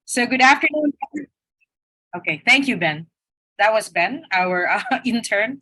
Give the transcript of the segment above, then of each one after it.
So good afternoon. Okay, thank you, Ben. That was Ben, our intern,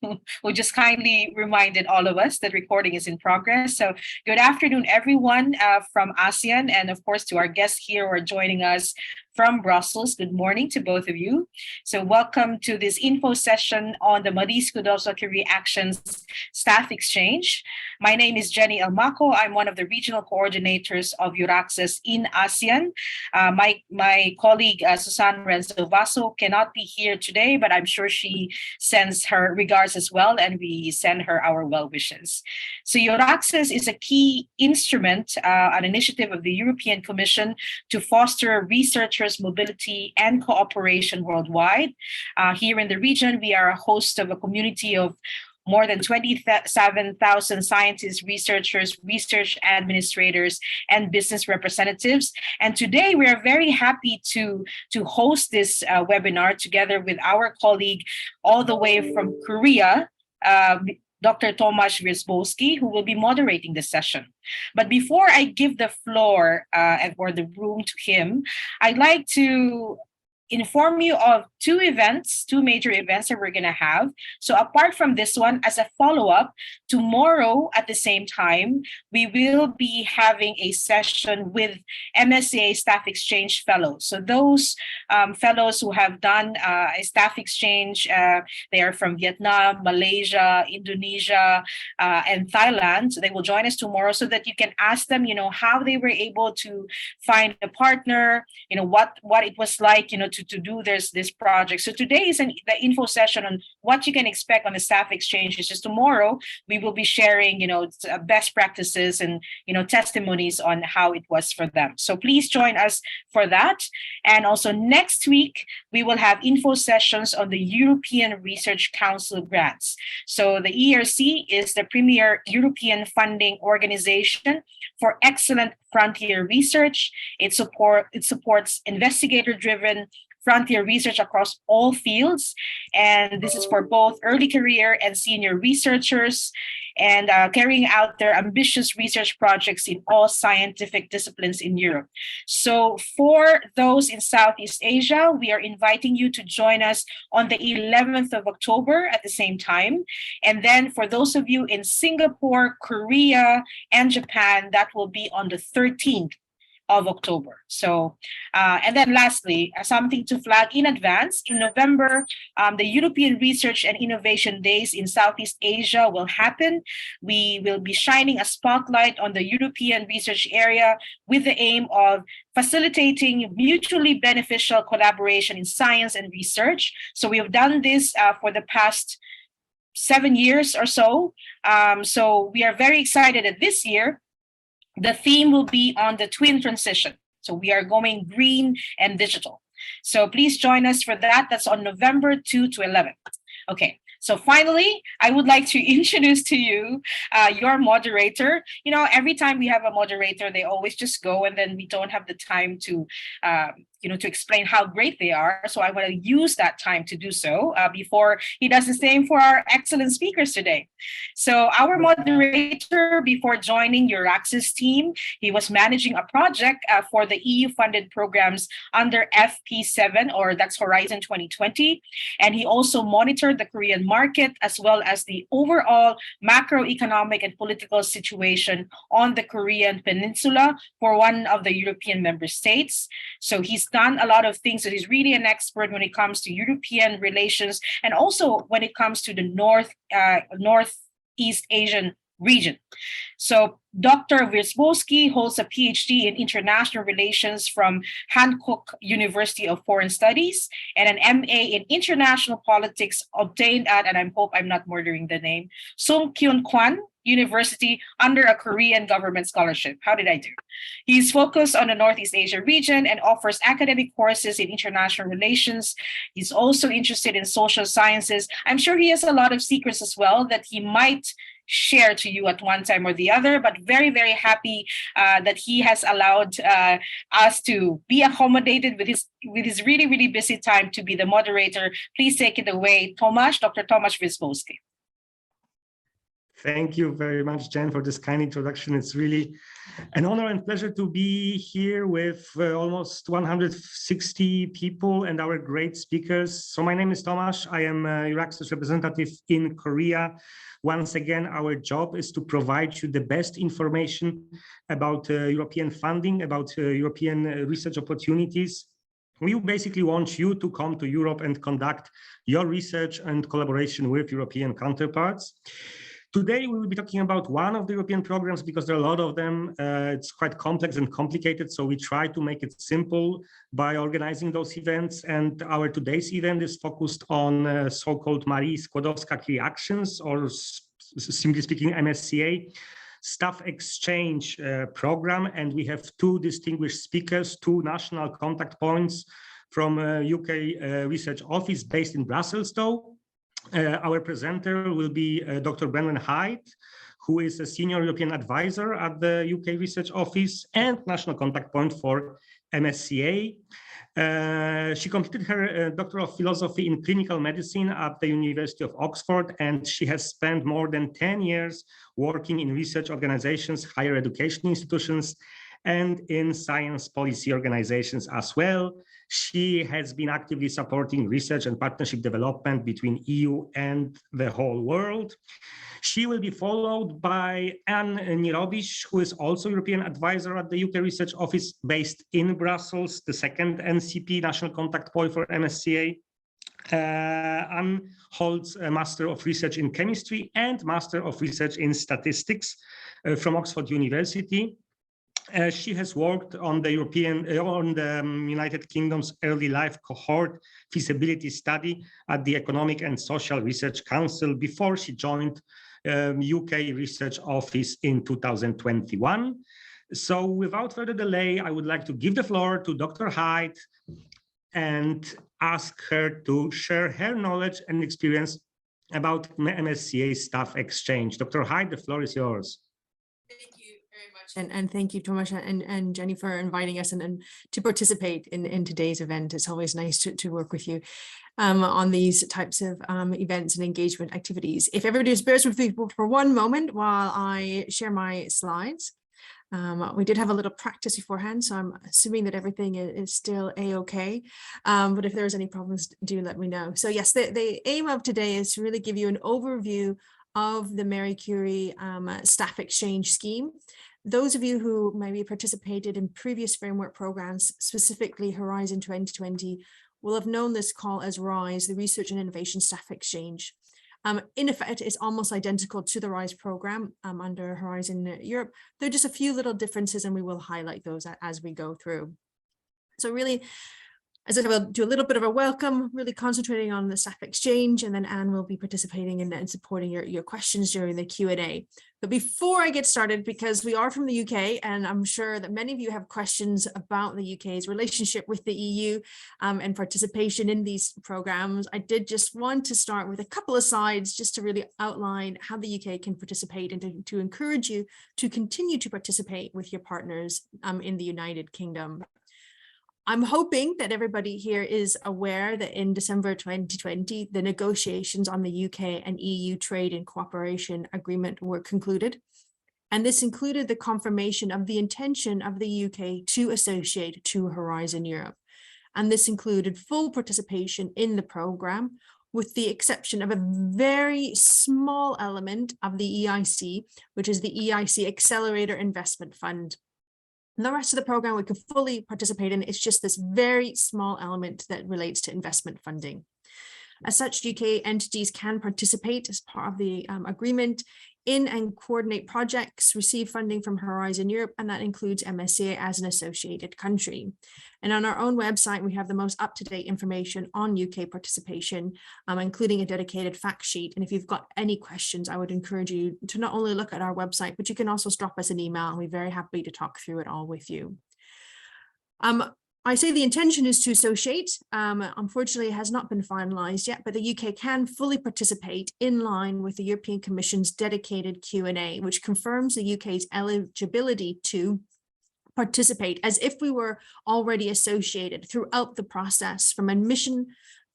who just kindly reminded all of us that recording is in progress. So good afternoon, everyone from ASEAN, and of course to our guests here who are joining us from Brussels. Good morning to both of you. So welcome to this info session on the Marie Skłodowska-Curie Actions Staff Exchange. My name is Jenny Elmaco. I'm one of the regional coordinators of EURAXES in ASEAN. My colleague, Susan Renzo Vaso, cannot be here today, but I'm sure she sends her regards as well, and we send her our well wishes. So EURAXES is a key instrument, an initiative of the European Commission to foster researchers' mobility and cooperation worldwide. Here in the region, we are a host of a community of more than 27,000 scientists, researchers, research administrators, and business representatives. And today we are very happy to host this webinar together with our colleague all the way from Korea, Dr. Tomasz Wierzbowski, who will be moderating the session. But before I give the floor or the room to him, I'd like to inform you of two major events that we're going to have. So apart from this one, as a follow-up, tomorrow at the same time, we will be having a session with MSCA Staff Exchange Fellows. So those fellows who have done a staff exchange, they are from Vietnam, Malaysia, Indonesia, and Thailand. So they will join us tomorrow so that you can ask them, how they were able to find a partner, what it was like, to do this project. So today is the info session on what you can expect on the staff exchange. It's just tomorrow we will be sharing, best practices and, testimonies on how it was for them. So please join us for that. And also next week, we will have info sessions on the European Research Council grants. So the ERC is the premier European funding organization for excellent frontier research. It supports investigator-driven frontier research across all fields. And this is for both early career and senior researchers, and carrying out their ambitious research projects in all scientific disciplines in Europe. So for those in Southeast Asia, we are inviting you to join us on the 11th of October at the same time. And then for those of you in Singapore, Korea, and Japan, that will be on the 13th of October. So, and then lastly, something to flag in advance, in November, the European Research and Innovation Days in Southeast Asia will happen. We will be shining a spotlight on the European research area with the aim of facilitating mutually beneficial collaboration in science and research. So we have done this for the past 7 years or so. So we are very excited that this year, the theme will be on the twin transition. So we are going green and digital. So please join us for that. That's on November 2 to 11. Okay. So finally, I would like to introduce to you your moderator. Every time we have a moderator, they always just go, and then we don't have the time to to explain how great they are. So I want to use that time to do so before he does the same for our excellent speakers today. So our moderator, before joining EURAXES team, he was managing a project for the EU-funded programs under FP7, or that's Horizon 2020. And he also monitored the Korean market as well as the overall macroeconomic and political situation on the Korean peninsula for one of the European member states. So he's done a lot of things. So he's really an expert when it comes to European relations, and also when it comes to the Northeast Asian region. So Dr. Wierzbowski holds a PhD in international relations from Hankook University of Foreign Studies and an MA in international politics obtained at, and I hope I'm not murdering the name, Sung Kyun Kwan University under a Korean government scholarship. How did I do? He's focused on the Northeast Asia region and offers academic courses in international relations. He's also interested in social sciences. I'm sure he has a lot of secrets as well that he might share to you at one time or the other, but very, very happy that he has allowed us to be accommodated with his really, really busy time to be the moderator. Please take it away, Dr. Tomasz Wierzbowski. Thank you very much, Jen, for this kind introduction. It's really an honor and pleasure to be here with almost 160 people and our great speakers. So my name is Tomasz. I am EURAX's representative in Korea. Once again, our job is to provide you the best information about European funding, about European research opportunities. We basically want you to come to Europe and conduct your research and collaboration with European counterparts. Today, we will be talking about one of the European programs because there are a lot of them. It's quite complex and complicated, so we try to make it simple by organizing those events. And our today's event is focused on so-called Marie Skłodowska-Curie Actions, or simply speaking, MSCA, staff exchange program. And we have two distinguished speakers, two national contact points from UK Research Office based in Brussels, though. Our presenter will be Dr. Branwen, who is a senior European advisor at the UK Research Office and national contact point for MSCA. She completed her Doctor of Philosophy in Clinical Medicine at the University of Oxford, and she has spent more than 10 years working in research organizations, higher education institutions, and in science policy organizations as well. She has been actively supporting research and partnership development between EU and the whole world. She will be followed by Anne Nierobisch, who is also European advisor at the UK Research Office based in Brussels, the second NCP, National Contact Point for MSCA. Anne holds a Master of Research in Chemistry and Master of Research in Statistics from Oxford University. She has worked on the United Kingdom's early life cohort feasibility study at the Economic and Social Research Council before she joined UK Research Office in 2021. So without further delay, I would like to give the floor to Dr. Hyde and ask her to share her knowledge and experience about MSCA staff exchange. Dr. Hyde, the floor is yours. Thank you very much. And thank you, Tomasz and Jenny, for inviting us and to participate in today's event. It's always nice to work with you on these types of events and engagement activities. If everybody just bears with me for one moment while I share my slides. We did have a little practice beforehand, so I'm assuming that everything is still a-okay. But if there's any problems, do let me know. So yes, the aim of today is to really give you an overview of the Marie Curie staff exchange scheme. Those of you who maybe participated in previous framework programs, specifically Horizon 2020, will have known this call as RISE, the Research and Innovation Staff Exchange. In effect, it's almost identical to the RISE program under Horizon Europe. There are just a few little differences, and we will highlight those as we go through. So really, as I said, we'll do a little bit of a welcome, really concentrating on the staff exchange, and then Anne will be participating and supporting your questions during the Q&A. But before I get started, because we are from the UK, and I'm sure that many of you have questions about the UK's relationship with the EU and participation in these programs, I did just want to start with a couple of slides just to really outline how the UK can participate and to encourage you to continue to participate with your partners in the United Kingdom. I'm hoping that everybody here is aware that in December 2020, the negotiations on the UK and EU Trade and Cooperation Agreement were concluded. And this included the confirmation of the intention of the UK to associate to Horizon Europe. And this included full participation in the program, with the exception of a very small element of the EIC, which is the EIC Accelerator Investment Fund. And the rest of the program we could fully participate in. It's just this very small element that relates to investment funding. As such, UK entities can participate as part of the agreement in and coordinate projects, receive funding from Horizon Europe, and that includes MSCA as an associated country. And on our own website, we have the most up-to-date information on UK participation, including a dedicated fact sheet. And if you've got any questions, I would encourage you to not only look at our website, but you can also drop us an email, and we're very happy to talk through it all with you. I say the intention is to associate. Unfortunately, it has not been finalised yet, but the UK can fully participate in line with the European Commission's dedicated Q&A, which confirms the UK's eligibility to participate as if we were already associated throughout the process, from admission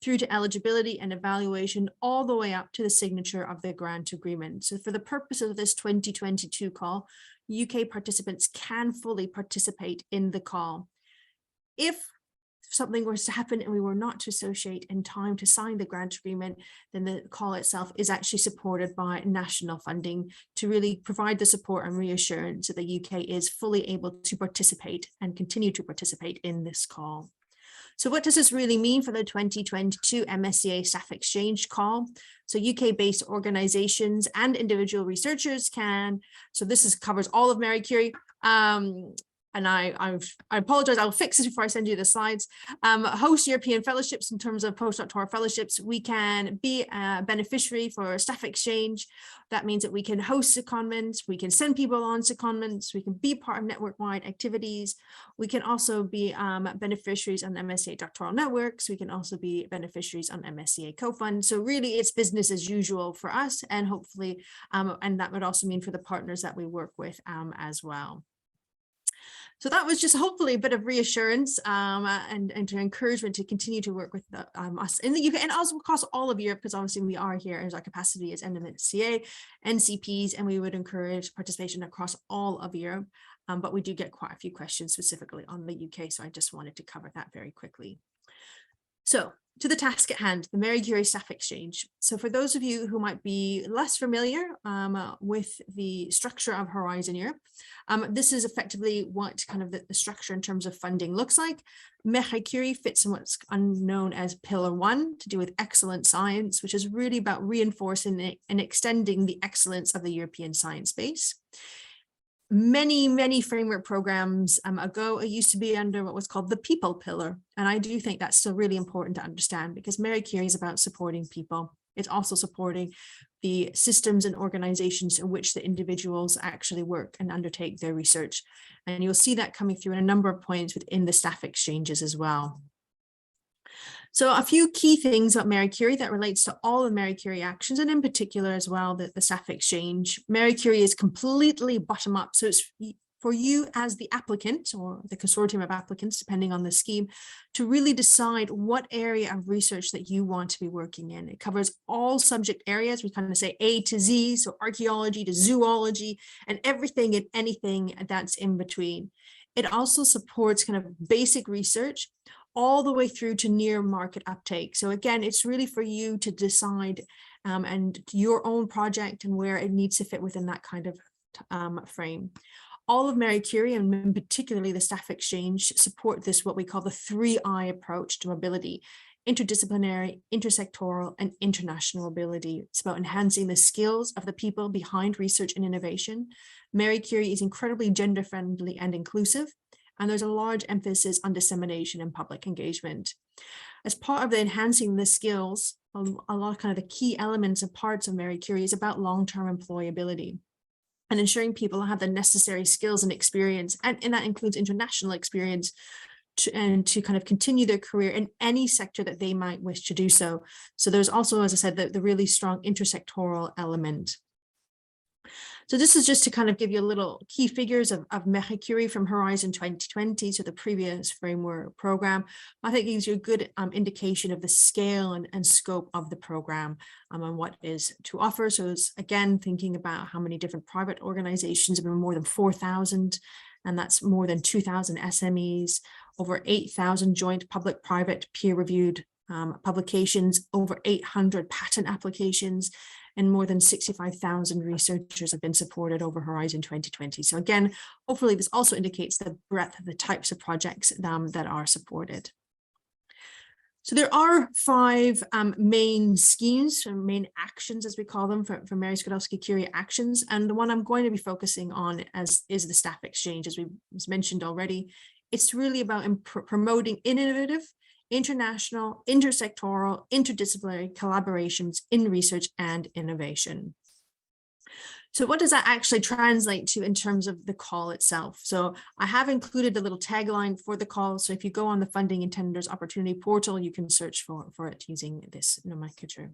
through to eligibility and evaluation, all the way up to the signature of the grant agreement. So for the purpose of this 2022 call, UK participants can fully participate in the call. If something was to happen and we were not to associate in time to sign the grant agreement, then the call itself is actually supported by national funding to really provide the support and reassurance that the UK is fully able to participate and continue to participate in this call. So what does this really mean for the 2022 MSCA Staff Exchange call? So UK-based organizations and individual researchers can, so this covers all of Marie Curie, and I apologize, I'll fix this before I send you the slides. Host European fellowships in terms of postdoctoral fellowships. We can be a beneficiary for staff exchange. That means that we can host secondments, we can send people on secondments, we can be part of network-wide activities. We can also be beneficiaries on MSCA doctoral networks. We can also be beneficiaries on MSCA co-fund. So really it's business as usual for us, and hopefully, and that would also mean for the partners that we work with as well. So that was just hopefully a bit of reassurance and encouragement to continue to work with us in the UK and also across all of Europe, because obviously we are here as our capacity as MSCA, NCPs, and we would encourage participation across all of Europe. But we do get quite a few questions specifically on the UK, so I just wanted to cover that very quickly. So to the task at hand, the Marie Curie Staff Exchange. So for those of you who might be less familiar with the structure of Horizon Europe, this is effectively what kind of the structure in terms of funding looks like. Marie Curie fits in what's known as Pillar 1, to do with excellent science, which is really about reinforcing and extending the excellence of the European science base. Many framework programs ago, it used to be under what was called the people pillar. And I do think that's still really important to understand, because Marie Curie is about supporting people. It's also supporting the systems and organizations in which the individuals actually work and undertake their research. And you'll see that coming through in a number of points within the staff exchanges as well. So a few key things about Marie Curie that relates to all of Marie Curie actions, and in particular as well, the staff exchange. Marie Curie is completely bottom up. So it's for you as the applicant or the consortium of applicants, depending on the scheme, to really decide what area of research that you want to be working in. It covers all subject areas. We kind of say A to Z, so archaeology to zoology and everything and anything that's in between. It also supports kind of basic research all the way through to near market uptake. So again, it's really for you to decide and your own project and where it needs to fit within that kind of frame. All of Marie Curie, and particularly the staff exchange, support this, what we call the 3I approach to mobility: interdisciplinary, intersectoral, and international mobility. It's about enhancing the skills of the people behind research and innovation. Marie Curie is incredibly gender friendly and inclusive, and there's a large emphasis on dissemination and public engagement. As part of the enhancing the skills, a lot of kind of the key elements and parts of Marie Curie is about long-term employability and ensuring people have the necessary skills and experience, and that includes international experience, to kind of continue their career in any sector that they might wish to do so. So there's also, as I said, the really strong intersectoral element. So this is just to kind of give you a little key figures of Marie Curie from Horizon 2020, so the previous framework program. I think it gives you a good indication of the scale and scope of the program and what is to offer. So it's again thinking about how many different private organizations, have been more than 4,000, and that's more than 2,000 SMEs, over 8,000 joint public-private peer-reviewed publications, over 800 patent applications, and more than 65,000 researchers have been supported over Horizon 2020. So again, hopefully this also indicates the breadth of the types of projects that are supported. So there are 5 main schemes, or main actions as we call them, for Marie Skłodowska-Curie Actions. And the one I'm going to be focusing on is the staff exchange, as was mentioned already. It's really about promoting innovative, international, intersectoral, interdisciplinary collaborations in research and innovation. So what does that actually translate to in terms of the call itself? So I have included a little tagline for the call. So if you go on the Funding and Tenders Opportunity portal, you can search for it using this nomenclature.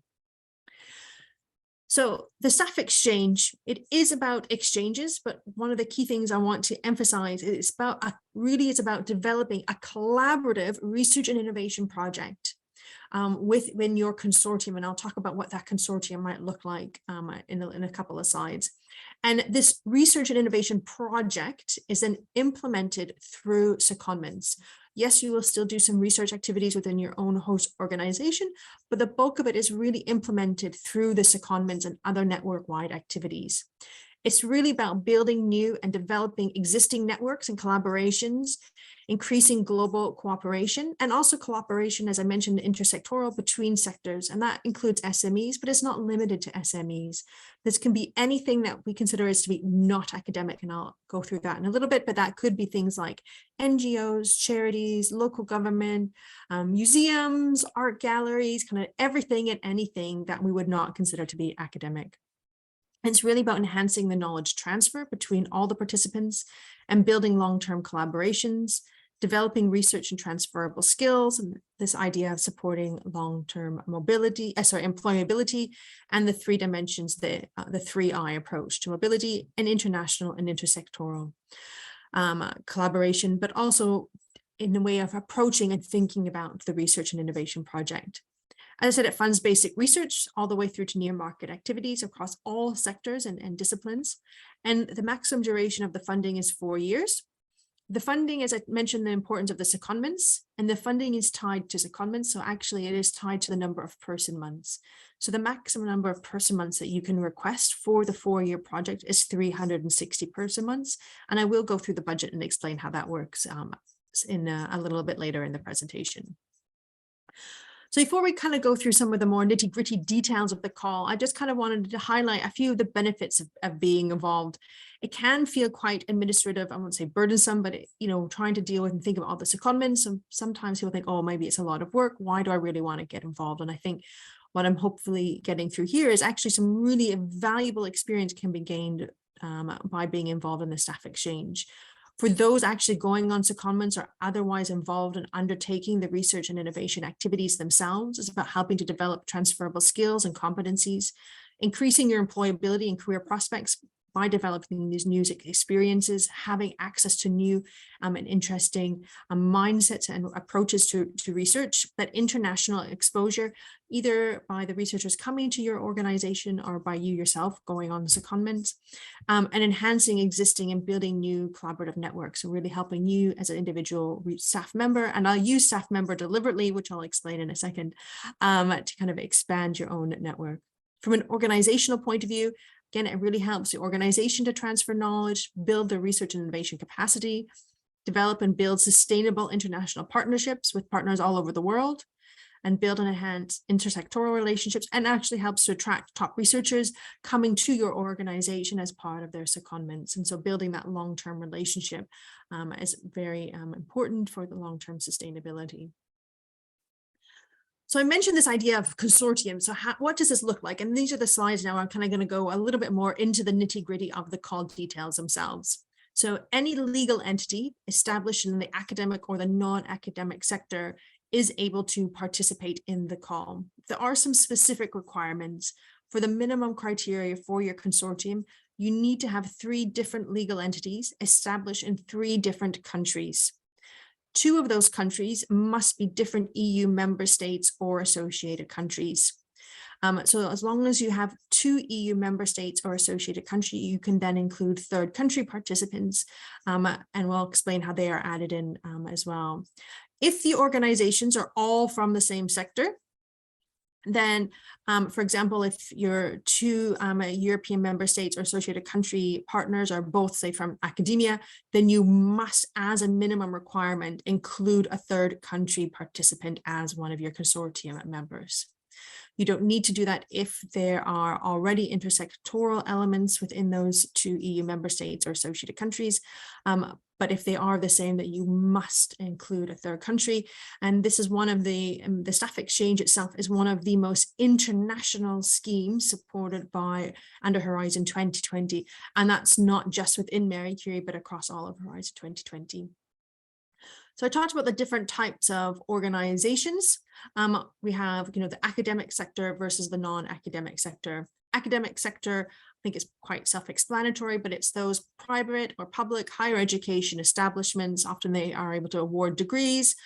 So the staff exchange, it is about exchanges, but one of the key things I want to emphasize is it's about developing a collaborative research and innovation project within your consortium, and I'll talk about what that consortium might look like in a couple of slides. And this research and innovation project is then implemented through secondments. Yes, you will still do some research activities within your own host organization, but the bulk of it is really implemented through the secondments and other network-wide activities. It's really about building new and developing existing networks and collaborations, increasing global cooperation, and also cooperation, as I mentioned, intersectoral between sectors. And that includes SMEs, but it's not limited to SMEs. This can be anything that we consider as to be not academic, and I'll go through that in a little bit, but that could be things like NGOs, charities, local government, museums, art galleries, kind of everything and anything that we would not consider to be academic. It's really about enhancing the knowledge transfer between all the participants and building long-term collaborations, developing research and transferable skills, and this idea of supporting long-term employability, and the three dimensions, the 3I approach to mobility and international and intersectoral collaboration, but also in the way of approaching and thinking about the research and innovation project. As I said, it funds basic research all the way through to near market activities across all sectors and disciplines. And the maximum duration of the funding is 4 years. The funding, as I mentioned, the importance of the secondments, and the funding is tied to secondments. So actually it is tied to the number of person months. So the maximum number of person months that you can request for the 4-year project is 360 person months. And I will go through the budget and explain how that works in a little bit later in the presentation. So before we kind of go through some of the more nitty-gritty details of the call, I just kind of wanted to highlight a few of the benefits of being involved. It can feel quite administrative, I won't say burdensome, but trying to deal with and think about all the secondments. And sometimes people think, oh, maybe it's a lot of work. Why do I really want to get involved? And I think what I'm hopefully getting through here is actually some really valuable experience can be gained by being involved in the staff exchange. For those actually going on secondments or otherwise involved in undertaking the research and innovation activities themselves, it's about helping to develop transferable skills and competencies, increasing your employability and career prospects by developing these new experiences, having access to new and interesting mindsets and approaches to research, that international exposure, either by the researchers coming to your organization or by you yourself going on secondments, and enhancing existing and building new collaborative networks. So really helping you as an individual staff member, and I'll use staff member deliberately, which I'll explain in a second, to kind of expand your own network. From an organizational point of view, again, it really helps the organization to transfer knowledge, build their research and innovation capacity, develop and build sustainable international partnerships with partners all over the world, and build and enhance intersectoral relationships, and actually helps to attract top researchers coming to your organization as part of their secondments. And so building that long-term relationship is very important for the long-term sustainability. So I mentioned this idea of consortium. So what does this look like? And these are the slides now. I'm kind of going to go a little bit more into the nitty-gritty of the call details themselves. So any legal entity established in the academic or the non-academic sector is able to participate in the call. There are some specific requirements. For the minimum criteria for your consortium, you need to have 3 different legal entities established in 3 different countries. 2 of those countries must be different EU member states or associated countries. So as long as you have 2 EU member states or associated country, you can then include third country participants, and we'll explain how they are added in as well. If the organizations are all from the same sector, then, for example, if your 2 European member states or associated country partners are both, say, from academia, then you must, as a minimum requirement, include a third country participant as one of your consortium members. You don't need to do that if there are already intersectoral elements within those 2 EU member states or associated countries. But if they are the same, that you must include a third country. And this is one of the staff exchange itself is one of the most international schemes supported by under Horizon 2020. And that's not just within Marie Curie, but across all of Horizon 2020. So I talked about the different types of organizations. We have, the academic sector versus the non-academic sector. Academic sector, I think is quite self-explanatory, but it's those private or public higher education establishments. Often they are able to award degrees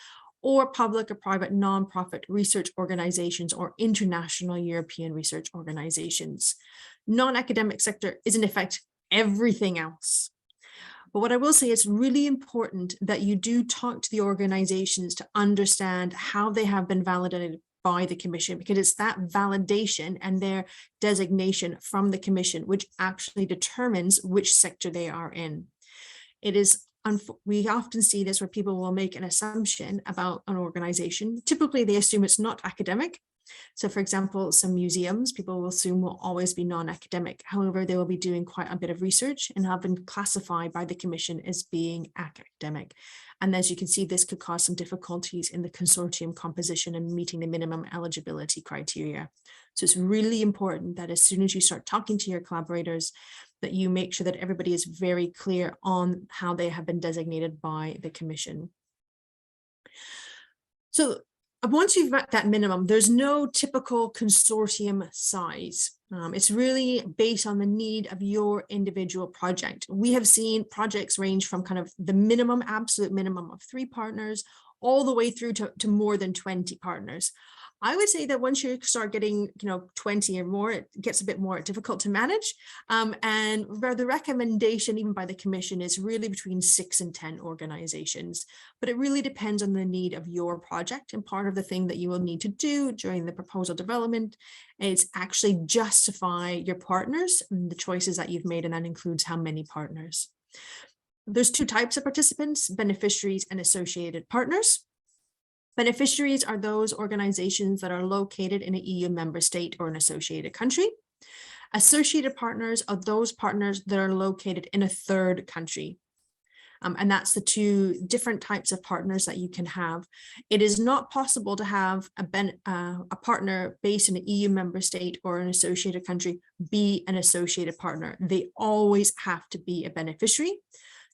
or public or private nonprofit research organizations or international European research organizations. Non-academic sector is in effect everything else. But what I will say, it's really important that you do talk to the organizations to understand how they have been validated by the Commission, because it's that validation and their designation from the Commission which actually determines which sector they are in. It is, we often see this where people will make an assumption about an organization. Typically, they assume it's not academic. So for example, some museums, people will assume will always be non-academic. However, they will be doing quite a bit of research and have been classified by the Commission as being academic. And as you can see, this could cause some difficulties in the consortium composition and meeting the minimum eligibility criteria. So it's really important that as soon as you start talking to your collaborators, that you make sure that everybody is very clear on how they have been designated by the Commission. So once you've met that minimum, there's no typical consortium size. It's really based on the need of your individual project. We have seen projects range from kind of the minimum, absolute minimum of 3 partners, all the way through to more than 20 partners. I would say that once you start getting, 20 or more, it gets a bit more difficult to manage. And where the recommendation, even by the Commission, is really between 6 and 10 organizations. But it really depends on the need of your project. And part of the thing that you will need to do during the proposal development is actually justify your partners and the choices that you've made. And that includes how many partners. There's 2 types of participants: beneficiaries and associated partners. Beneficiaries are those organizations that are located in an EU member state or an associated country. Associated partners are those partners that are located in a third country. And that's the 2 different types of partners that you can have. It is not possible to have a partner based in an EU member state or an associated country be an associated partner. They always have to be a beneficiary.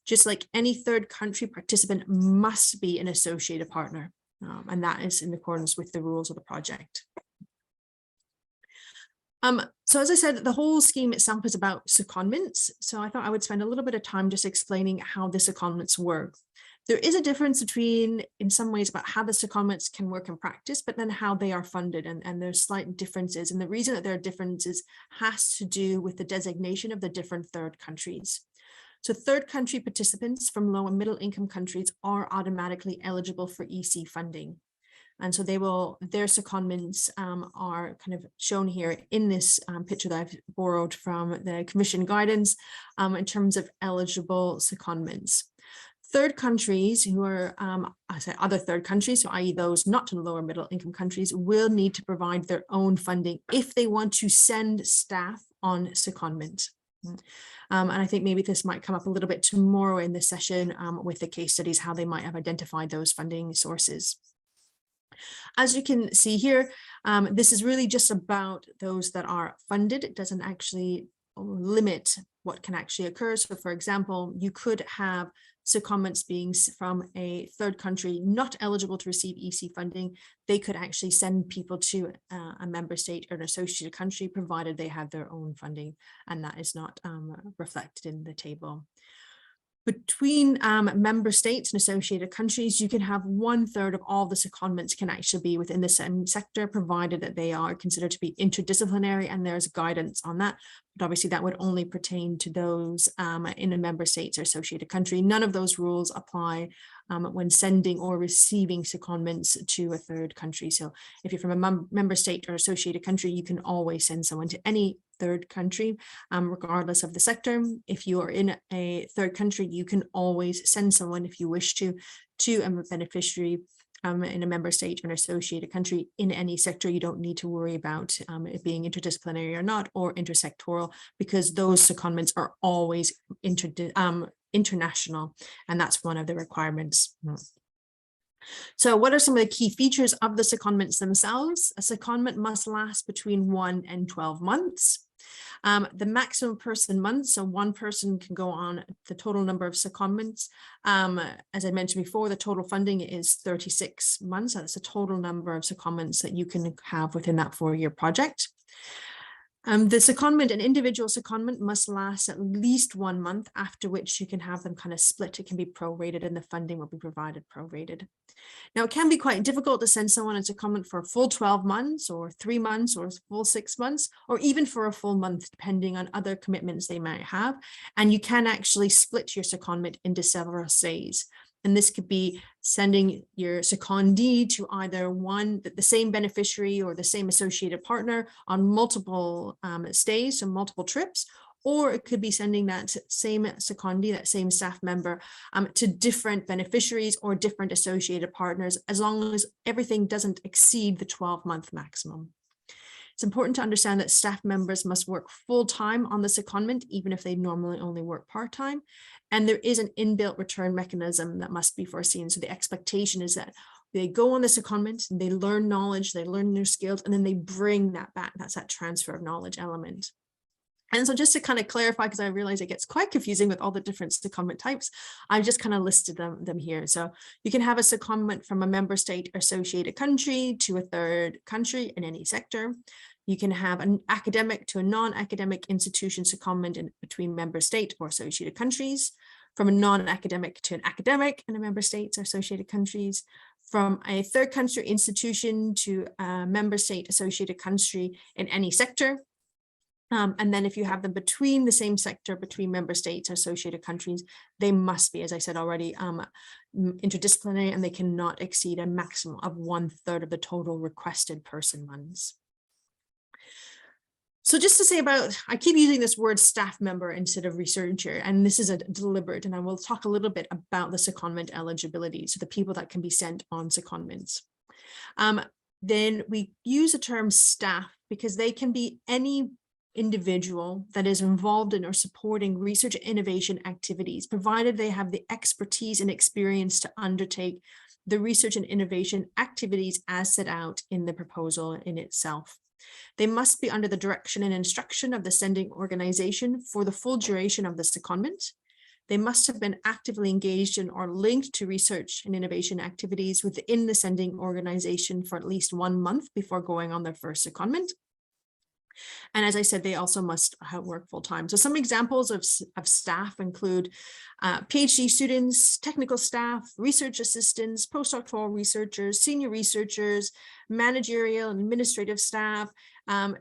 Just like any third country participant must be an associated partner. And that is in accordance with the rules of the project. So as I said, the whole scheme itself is about secondments. So I thought I would spend a little bit of time just explaining how the secondments work. There is a difference between, in some ways, about how the secondments can work in practice, but then how they are funded, and there's slight differences. And the reason that there are differences has to do with the designation of the different third countries. So third country participants from low and middle income countries are automatically eligible for EC funding. And so their secondments are kind of shown here in this picture that I've borrowed from the Commission guidance in terms of eligible secondments. Third countries who are, I say other third countries, so i.e. those not in lower middle income countries, will need to provide their own funding if they want to send staff on secondment. And I think maybe this might come up a little bit tomorrow in the session with the case studies, how they might have identified those funding sources. As you can see here, this is really just about those that are funded. It doesn't actually limit what can actually occur. So for example, you could have secondments being from a third country not eligible to receive EC funding. They could actually send people to a member state or an associated country, provided they have their own funding, and that is not reflected in the table. Between member states and associated countries, you can have 1/3 of all the secondments can actually be within the same sector, provided that they are considered to be interdisciplinary, and there's guidance on that. But obviously that would only pertain to those in a member state or associated country. None of those rules apply when sending or receiving secondments to a third country. So if you're from a member state or associated country, you can always send someone to any third country, regardless of the sector. If you are in a third country, you can always send someone, if you wish to a beneficiary in a member state or an associated country in any sector. You don't need to worry about it being interdisciplinary or not, or intersectoral, because those secondments are always international, and that's one of the requirements. So what are some of the key features of the secondments themselves? A secondment must last between 1 and 12 months. The maximum person months, so one person can go on the total number of secondments. As I mentioned before, the total funding is 36 months. That's the total number of secondments that you can have within that 4-year project. The secondment, an individual secondment must last at least 1 month, after which you can have them kind of split. It can be prorated and the funding will be provided prorated. Now, it can be quite difficult to send someone a secondment for a full 12 months or 3 months or a full 6 months, or even for a full month, depending on other commitments they might have. And you can actually split your secondment into several stays. And this could be sending your secondee to either the same beneficiary or the same associated partner on multiple stays, so multiple trips, or it could be sending that same secondee, that same staff member, to different beneficiaries or different associated partners, as long as everything doesn't exceed the 12-month maximum. It's important to understand that staff members must work full-time on the secondment, even if they normally only work part-time. And there is an inbuilt return mechanism that must be foreseen. So the expectation is that they go on the secondment, and they learn knowledge, they learn their skills, and then they bring that back. That's that transfer of knowledge element. And so just to kind of clarify, because I realize it gets quite confusing with all the different secondment types, I've just kind of listed them here. So you can have a secondment from a member state or associated country to a third country in any sector. You can have an academic to a non-academic institution secondment between member state or associated countries, from a non-academic to an academic in a member states or associated countries, from a third country institution to a member state associated country in any sector. And then if you have them between the same sector, between member states or associated countries, they must be, as I said already, interdisciplinary, and they cannot exceed a maximum of 1/3 of the total requested person months. So just to say about, I keep using this word staff member instead of researcher, and this is a deliberate, and I will talk a little bit about the secondment eligibility, so the people that can be sent on secondments. Then we use the term staff because they can be any individual that is involved in or supporting research and innovation activities, provided they have the expertise and experience to undertake the research and innovation activities as set out in the proposal in itself. They must be under the direction and instruction of the sending organization for the full duration of the secondment. They must have been actively engaged in or linked to research and innovation activities within the sending organization for at least 1 month before going on their first secondment. And as I said, they also must work full-time. So some examples of staff include PhD students, technical staff, research assistants, postdoctoral researchers, senior researchers, managerial and administrative staff.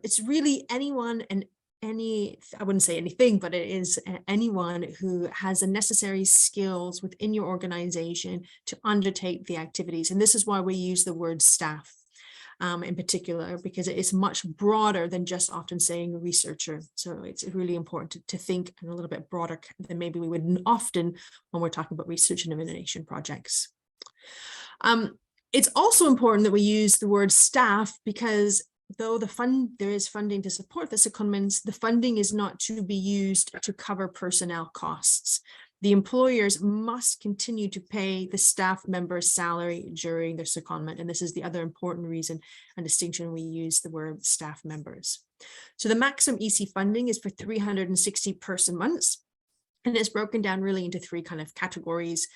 It's really anyone and I wouldn't say anything, but it is anyone who has the necessary skills within your organization to undertake the activities. And this is why we use the word staff. In particular, because it is much broader than just often saying a researcher. So it's really important to think a little bit broader than maybe we would often when we're talking about research and innovation projects. It's also important that we use the word staff because though there is funding to support the secondments, the funding is not to be used to cover personnel costs. The employers must continue to pay the staff member's salary during their secondment. And this is the other important reason and distinction we use the word staff members. So the maximum EC funding is for 360 person months. And it's broken down really into 3 kind of categories.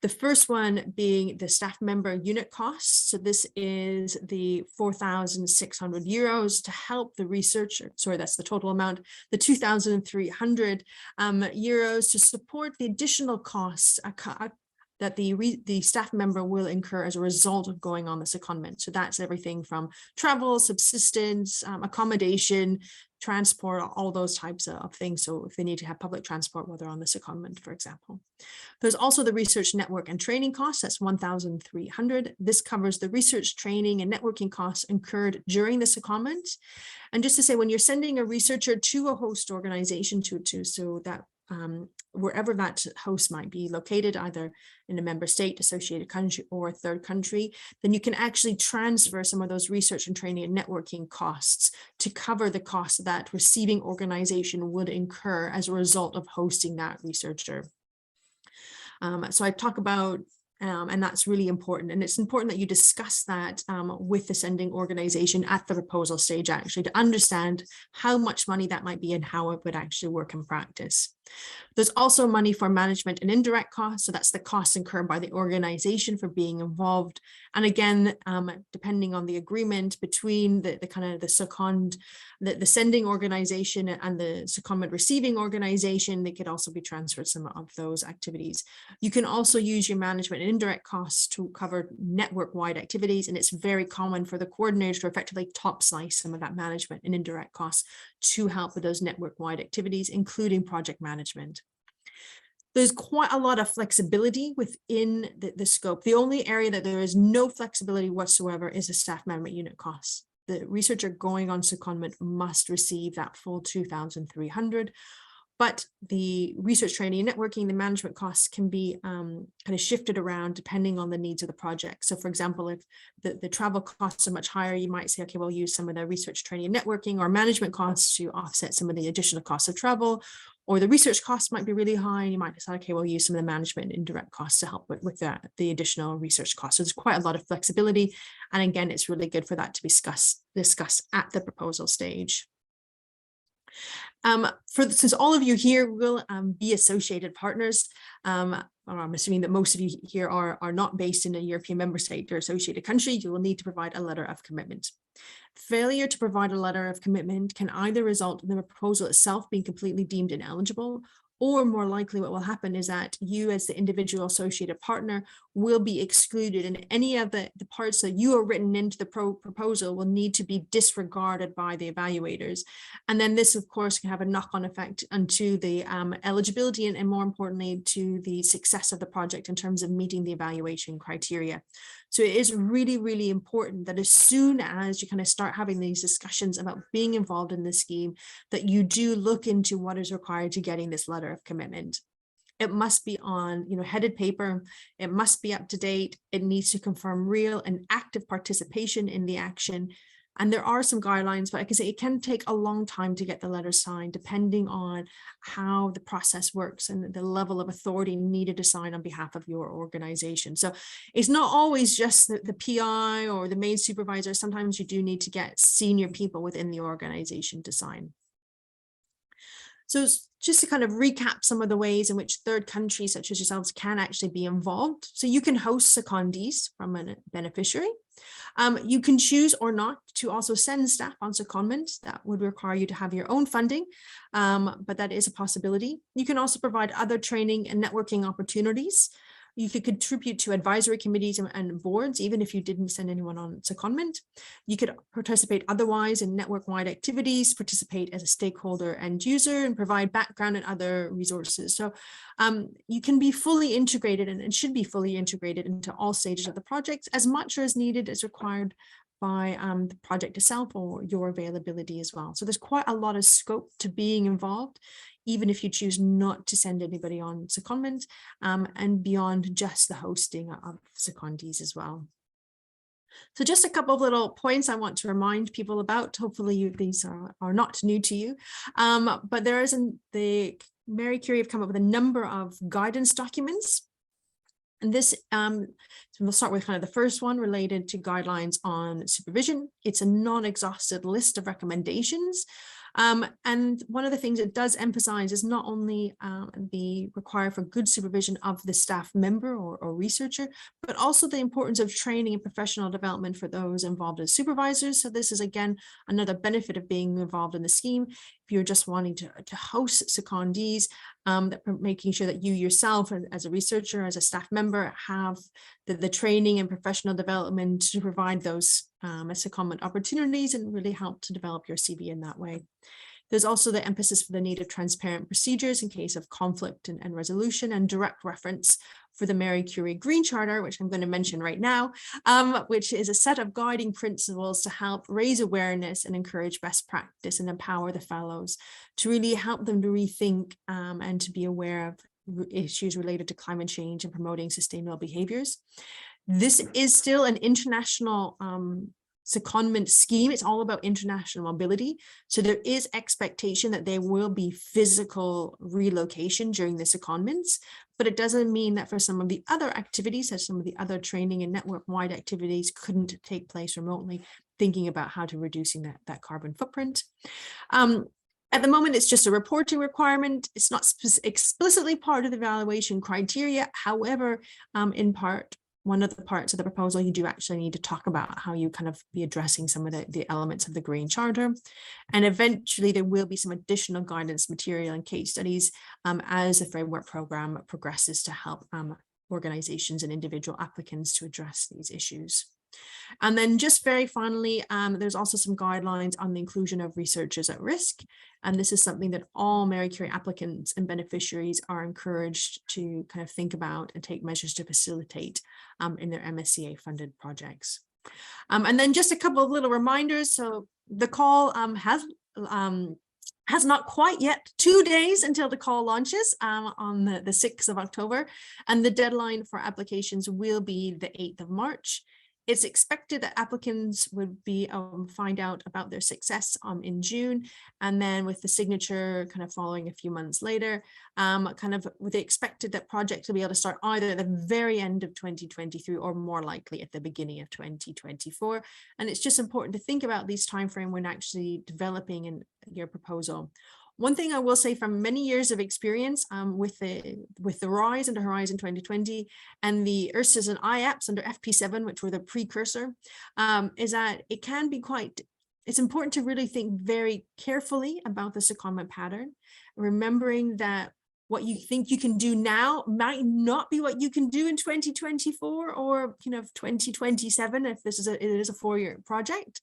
The first one being the staff member unit costs. So this is the 4,600 euros to help the researcher. Sorry, that's the total amount. The 2,300 euros to support the additional costs that the staff member will incur as a result of going on the secondment. So that's everything from travel, subsistence, accommodation, transport, all those types of things. So if they need to have public transport while they're on the secondment, for example. There's also the research network and training costs. That's 1,300. This covers the research training and networking costs incurred during the secondment. And just to say, when you're sending a researcher to a host organization so that wherever that host might be located, either in a member state, associated country, or a third country, then you can actually transfer some of those research and training and networking costs to cover the costs that receiving organization would incur as a result of hosting that researcher. So I talk about, and that's really important. And it's important that you discuss that with the sending organization at the proposal stage, actually, to understand how much money that might be and how it would actually work in practice. There's also money for management and indirect costs. So that's the costs incurred by the organization for being involved. And again, depending on the agreement between the kind of the second, the sending organization and the secondment receiving organization, they could also be transferred some of those activities. You can also use your management and indirect costs to cover network-wide activities. And it's very common for the coordinator to effectively top slice some of that management and indirect costs to help with those network-wide activities, including project management. There's quite a lot of flexibility within the scope. The only area that there is no flexibility whatsoever is the staff member unit costs. The researcher going on secondment must receive that full 2,300, but the research training and networking, the management costs can be kind of shifted around depending on the needs of the project. So for example, if the travel costs are much higher, you might say, okay, we'll use some of the research training and networking or management costs to offset some of the additional costs of travel. Or the research costs might be really high, and you might decide, okay, we'll use some of the management and indirect costs to help with the additional research costs. So there's quite a lot of flexibility. And again, it's really good for that to be discussed at the proposal stage. Since all of you here will be associated partners, I'm assuming that most of you here are not based in a European member state or associated country, you will need to provide a letter of commitment. Failure to provide a letter of commitment can either result in the proposal itself being completely deemed ineligible, or more likely what will happen is that you as the individual associated partner will be excluded, and any of the parts that you are written into the proposal will need to be disregarded by the evaluators. And then this, of course, can have a knock-on effect onto the eligibility and more importantly, to the success of the project in terms of meeting the evaluation criteria. So it is really, really important that as soon as you kind of start having these discussions about being involved in the scheme, that you do look into what is required to getting this letter of commitment. It must be on, headed paper. It must be up to date. It needs to confirm real and active participation in the action. And there are some guidelines, but I can say it can take a long time to get the letter signed, depending on how the process works and the level of authority needed to sign on behalf of your organization. So it's not always just the PI or the main supervisor. Sometimes you do need to get senior people within the organization to sign. So just to kind of recap some of the ways in which third countries such as yourselves can actually be involved. So you can host secondees from a beneficiary. You can choose or not to also send staff on secondment. That would require you to have your own funding, but that is a possibility. You can also provide other training and networking opportunities. You could contribute to advisory committees and boards, even if you didn't send anyone on secondment. You could participate otherwise in network-wide activities, participate as a stakeholder and user, and provide background and other resources. So you can be fully integrated and should be fully integrated into all stages of the project, as much as needed as required by the project itself or your availability as well. So there's quite a lot of scope to being involved, even if you choose not to send anybody on secondment, and beyond just the hosting of secondees as well. So just a couple of little points I want to remind people about. Hopefully these are not new to you, but there is the Marie Curie have come up with a number of guidance documents. And this, so we'll start with kind of the first one related to guidelines on supervision. It's a non-exhaustive list of recommendations. And one of the things it does emphasize is not only the required for good supervision of the staff member or researcher, but also the importance of training and professional development for those involved as supervisors. So this is, again, another benefit of being involved in the scheme. If you're just wanting to host secondees, making sure that you yourself as a researcher, as a staff member, have the training and professional development to provide those secondment opportunities and really help to develop your CV in that way. There's also the emphasis for the need of transparent procedures in case of conflict and resolution, and direct reference for the Marie Curie Green Charter, which I'm going to mention right now, which is a set of guiding principles to help raise awareness and encourage best practice and empower the fellows to really help them to rethink and to be aware of issues related to climate change and promoting sustainable behaviors. This is still an international secondment scheme. It's all about international mobility. So there is expectation that there will be physical relocation during the secondments, but it doesn't mean that for some of the other activities, as some of the other training and network-wide activities couldn't take place remotely, thinking about how to reducing that carbon footprint. At the moment, it's just a reporting requirement. It's not explicitly part of the evaluation criteria. However, in part, one of the parts of the proposal, you do actually need to talk about how you kind of be addressing some of the elements of the Green Charter. And eventually there will be some additional guidance material and case studies as the framework program progresses to help organizations and individual applicants to address these issues. And then just very finally, there's also some guidelines on the inclusion of researchers at risk. And this is something that all Marie Curie applicants and beneficiaries are encouraged to kind of think about and take measures to facilitate in their MSCA funded projects. And then just a couple of little reminders. So the call has not quite yet 2 days until the call launches on the 6th of October. And the deadline for applications will be the 8th of March. It's expected that applicants would be find out about their success in June, and then with the signature kind of following a few months later, kind of with the expected that projects will be able to start either at the very end of 2023 or more likely at the beginning of 2024. And it's just important to think about these timeframe when actually developing your proposal. One thing I will say from many years of experience with the RISE under Horizon 2020 and the ERSs and IAPs under FP7, which were the precursor, is that it can be it's important to really think very carefully about the secondment pattern, remembering that what you think you can do now might not be what you can do in 2024 or 2027 if it is a 4-year project.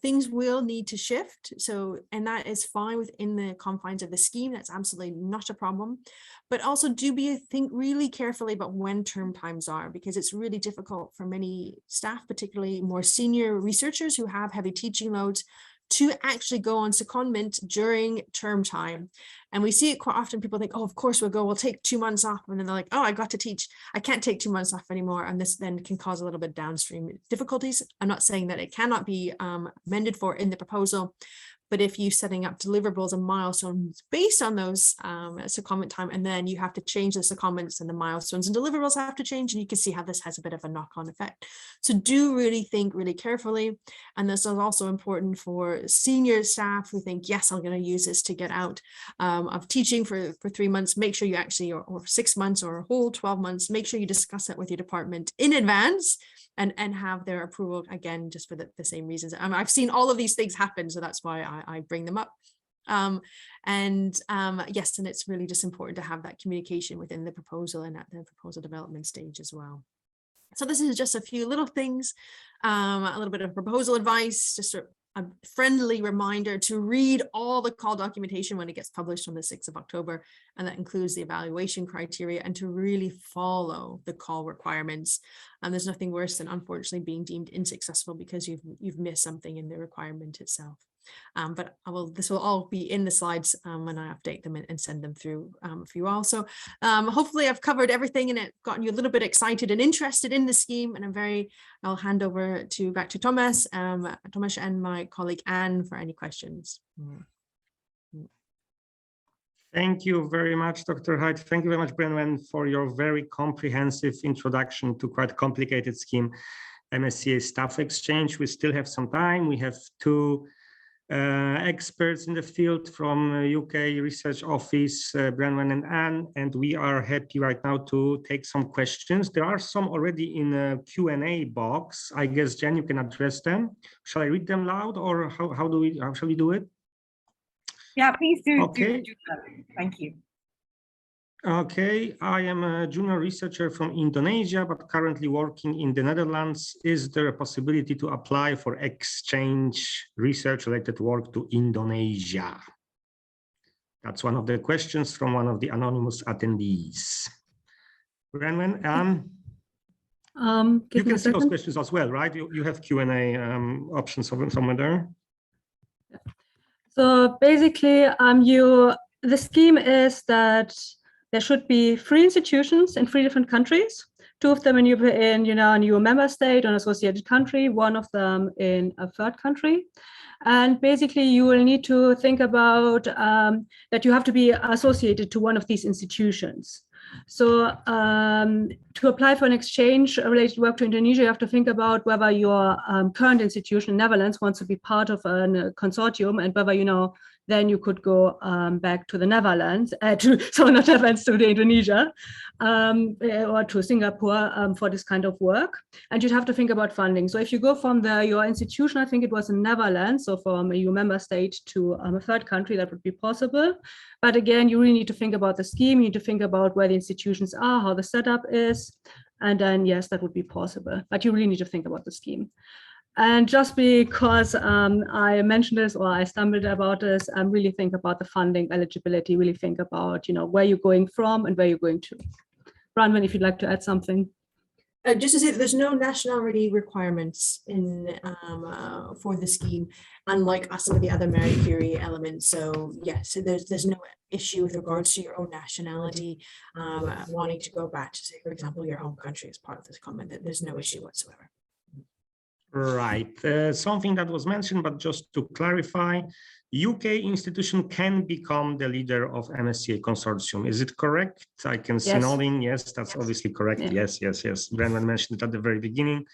Things will need to shift. And that is fine within the confines of the scheme. That's absolutely not a problem. But also think really carefully about when term times are, because it's really difficult for many staff, particularly more senior researchers who have heavy teaching loads, to actually go on secondment during term time. And we see it quite often. People think, oh, of course we'll take 2 months off. And then they're like, oh, I got to teach. I can't take 2 months off anymore. And this then can cause a little bit downstream difficulties. I'm not saying that it cannot be amended for in the proposal, but if you're setting up deliverables and milestones based on those secondment time, and then you have to change the secondments and the milestones and deliverables have to change, and you can see how this has a bit of a knock-on effect. So do really think really carefully. And this is also important for senior staff who think, yes, I'm going to use this to get out of teaching for 3 months. Make sure you actually, or 6 months or a whole 12 months, make sure you discuss that with your department in advance and have their approval, again, just for the same reasons. I've seen all of these things happen, so that's why I bring them up. Yes, and it's really just important to have that communication within the proposal and at the proposal development stage as well. So this is just a few little things, a little bit of proposal advice, just a friendly reminder to read all the call documentation when it gets published on the 6th of October, and that includes the evaluation criteria, and to really follow the call requirements. And there's nothing worse than unfortunately being deemed unsuccessful because you've missed something in the requirement itself. But this will all be in the slides when I update them and send them through for you all. So hopefully I've covered everything and it gotten you a little bit excited and interested in the scheme. And I'll hand over back to Thomas and my colleague Anne for any questions. Thank you very much, Dr. Hyde. Thank you very much, Branwen, for your very comprehensive introduction to quite a complicated scheme, MSCA Staff Exchange. We still have some time. We have 2 experts in the field from UK Research Office, Branwen and Anne, and we are happy right now to take some questions. There are some already in a Q&A box. I guess, Jen, you can address them. Shall I read them loud, or how shall we do it? Yeah, please do. Okay. Do that. Thank you. Okay, I am a junior researcher from Indonesia, but currently working in the Netherlands. Is there a possibility to apply for exchange research-related work to Indonesia? That's one of the questions from one of the anonymous attendees. Branwen, you can see those questions as well, right? You have Q&A options somewhere there. So basically, the scheme is that there should be 3 institutions in 3 different countries, 2 of them in a new member state or an associated country, 1 of them in a 3rd country. And basically, you will need to think about that you have to be associated to one of these institutions. So to apply for an exchange related work to Indonesia, you have to think about whether your current institution in Netherlands wants to be part of a consortium, and whether, then you could go back to the Netherlands, not Netherlands, to the Indonesia, or to Singapore for this kind of work. And you'd have to think about funding. So if you go from your institution, I think it was in Netherlands, so from a EU member state to a third country, that would be possible. But again, you really need to think about the scheme. You need to think about where the institutions are, how the setup is, and then yes, that would be possible. But you really need to think about the scheme. And just because I mentioned this, or I stumbled about this, really think about the funding eligibility, really think about, where you're going from and where you're going to. Branwen, if you'd like to add something. Just to say that there's no nationality requirements in for the scheme, unlike some of the other Marie Curie elements. So yes, so there's no issue with regards to your own nationality, wanting to go back to, say, for example, your home country as part of this comment. That there's no issue whatsoever. Right. Something that was mentioned, but just to clarify, UK institution can become the leader of MSCA consortium. Is it correct? I can see nodding. Yes, that's obviously correct. Yeah. Yes. Branwen mentioned it at the very beginning.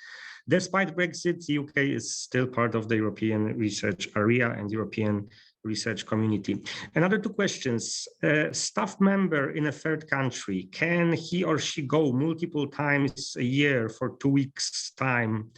Despite Brexit, the UK is still part of the European research area and European research community. Another two questions. Staff member in a third country, can he or she go multiple times a year for 2 weeks' time?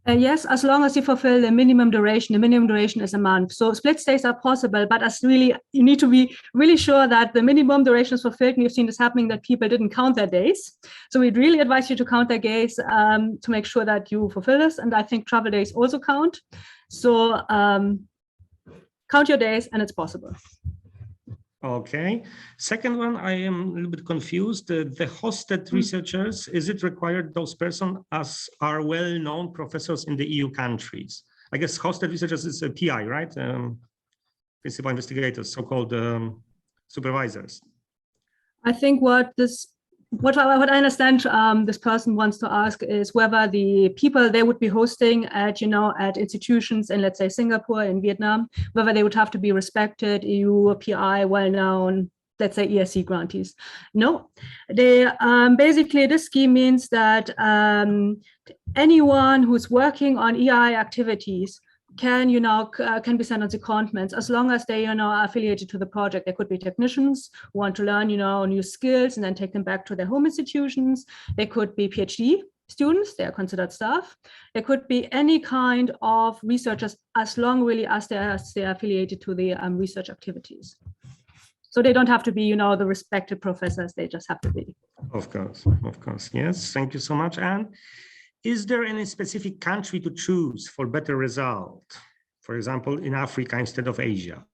Yes, as long as you fulfill the minimum duration. The minimum duration is a month. So split stays are possible, but you need to be really sure that the minimum duration is fulfilled. And you've seen this happening, that people didn't count their days. So we'd really advise you to count their days to make sure that you fulfill this. And I think travel days also count. So count your days, and it's possible. Okay. Second one, I am a little bit confused. The hosted researchers, is it required those persons as are well-known professors in the EU countries? I guess hosted researchers is a PI, right? Principal investigators, so-called supervisors. I think what I understand this person wants to ask is whether the people they would be hosting at, at institutions in, let's say, Singapore and Vietnam, whether they would have to be respected EU, PI, well-known, let's say, ESC grantees. No, they basically, this scheme means that anyone who's working on EI activities can be sent on secondments as long as they are affiliated to the project. There could be technicians who want to learn new skills and then take them back to their home institutions. They could be PhD students, they are considered staff. There could be any kind of researchers as long really as they are affiliated to the research activities. So they don't have to be the respected professors, they just have to be. Of course, yes, thank you so much. And is there any specific country to choose for better result? For example, in Africa instead of Asia?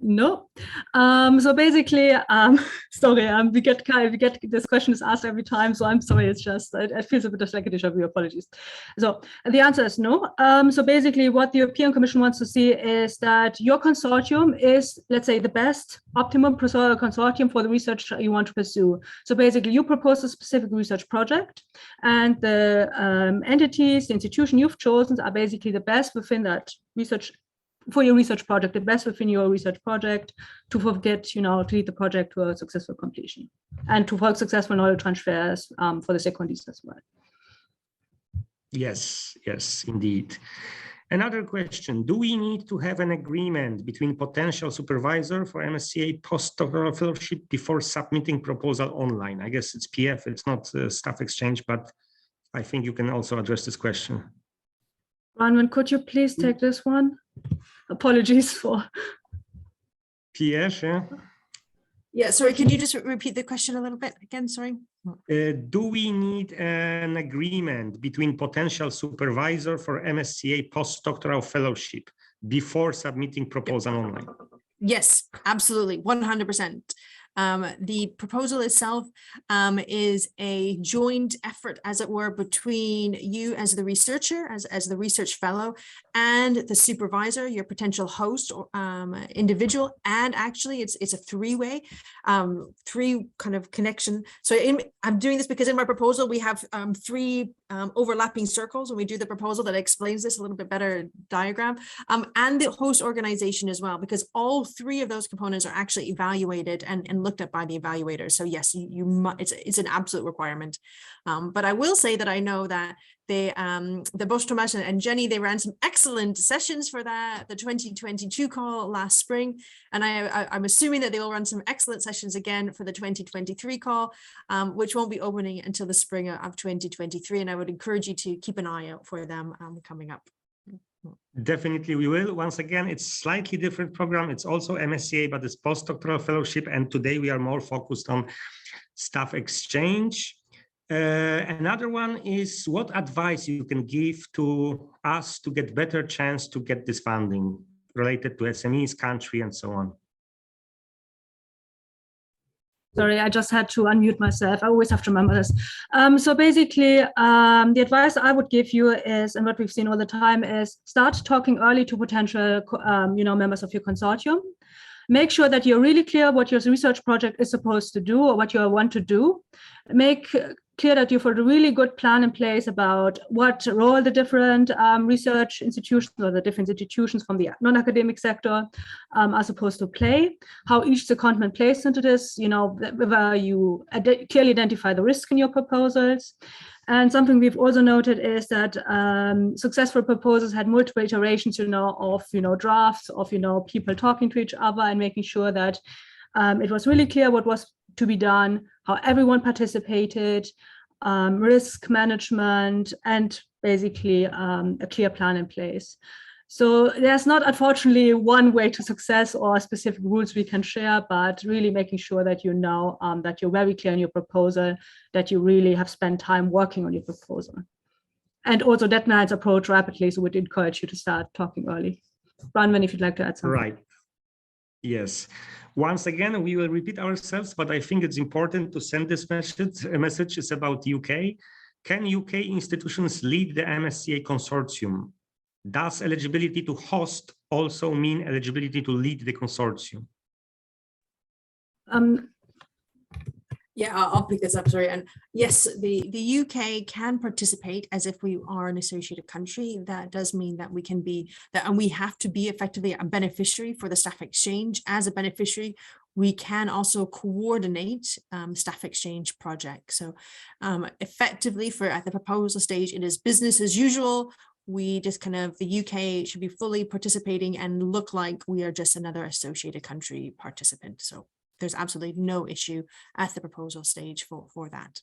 No. So basically, sorry, we get this question is asked every time. So I'm sorry, it's just, it feels a bit like a déjà vu, apologies. So the answer is no. So basically what the European Commission wants to see is that your consortium is, let's say, the best optimum consortium for the research you want to pursue. So basically you propose a specific research project, and the entities, the institution you've chosen are basically the best within that research for your research project, the best within your research project to to lead the project to a successful completion and to work successful knowledge transfers for the secondees as well. Yes, indeed. Another question, do we need to have an agreement between potential supervisor for MSCA postdoctoral fellowship before submitting proposal online? I guess it's PF, it's not staff exchange, but I think you can also address this question. Branwen, could you please take this one? Apologies for PF, yeah. Yeah, sorry, could you just repeat the question a little bit again? Sorry. Do we need an agreement between potential supervisor for MSCA postdoctoral fellowship before submitting proposal online? Yes, absolutely, 100%. The proposal itself is a joint effort, as it were, between you as the researcher, as the research fellow, and the supervisor, your potential host or individual. And actually, it's a three-way, three kind of connection. So I'm doing this because in my proposal we have three overlapping circles when we do the proposal that explains this a little bit better diagram, and the host organization as well, because all three of those components are actually evaluated and looked at by the evaluators. So yes, it's an absolute requirement. But I will say that I know that the Bosch, Thomas and Jenny, they ran some excellent sessions for the 2022 call last spring. And I'm assuming that they will run some excellent sessions again for the 2023 call, which won't be opening until the spring of 2023. And I would encourage you to keep an eye out for them coming up. Definitely we will. Once again, it's slightly different program. It's also MSCA, but it's postdoctoral fellowship. And today we are more focused on staff exchange. Another one is what advice you can give to us to get better chance to get this funding related to SMEs, country, and so on. Sorry, I just had to unmute myself. I always have to remember this. So basically, the advice I would give you is, and what we've seen all the time, is start talking early to potential, members of your consortium. Make sure that you're really clear what your research project is supposed to do or what you want to do. Make clear that you've got a really good plan in place about what role the different research institutions or the different institutions from the non-academic sector are supposed to play, how each secondment plays into this, whether you clearly identify the risk in your proposals. And something we've also noted is that successful proposals had multiple iterations, of drafts, of people talking to each other and making sure that it was really clear what was to be done, how everyone participated, risk management, and basically a clear plan in place. So there's not, unfortunately, one way to success or specific rules we can share, but really making sure that that you're very clear in your proposal, that you really have spent time working on your proposal. And also deadlines approach rapidly, so we'd encourage you to start talking early. Branwen, if you'd like to add something. Right. Yes. Once again, we will repeat ourselves, but I think it's important to send this message. A message is about UK. Can UK institutions lead the MSCA consortium? Does eligibility to host also mean eligibility to lead the consortium? Yeah, I'll pick this up, sorry. And yes, the UK can participate as if we are an associated country. That does mean that we can be that, and we have to be effectively a beneficiary for the staff exchange. As a beneficiary, we can also coordinate staff exchange projects. So effectively at the proposal stage, it is business as usual. We just the UK should be fully participating and look like we are just another associated country participant. So there's absolutely no issue at the proposal stage for that.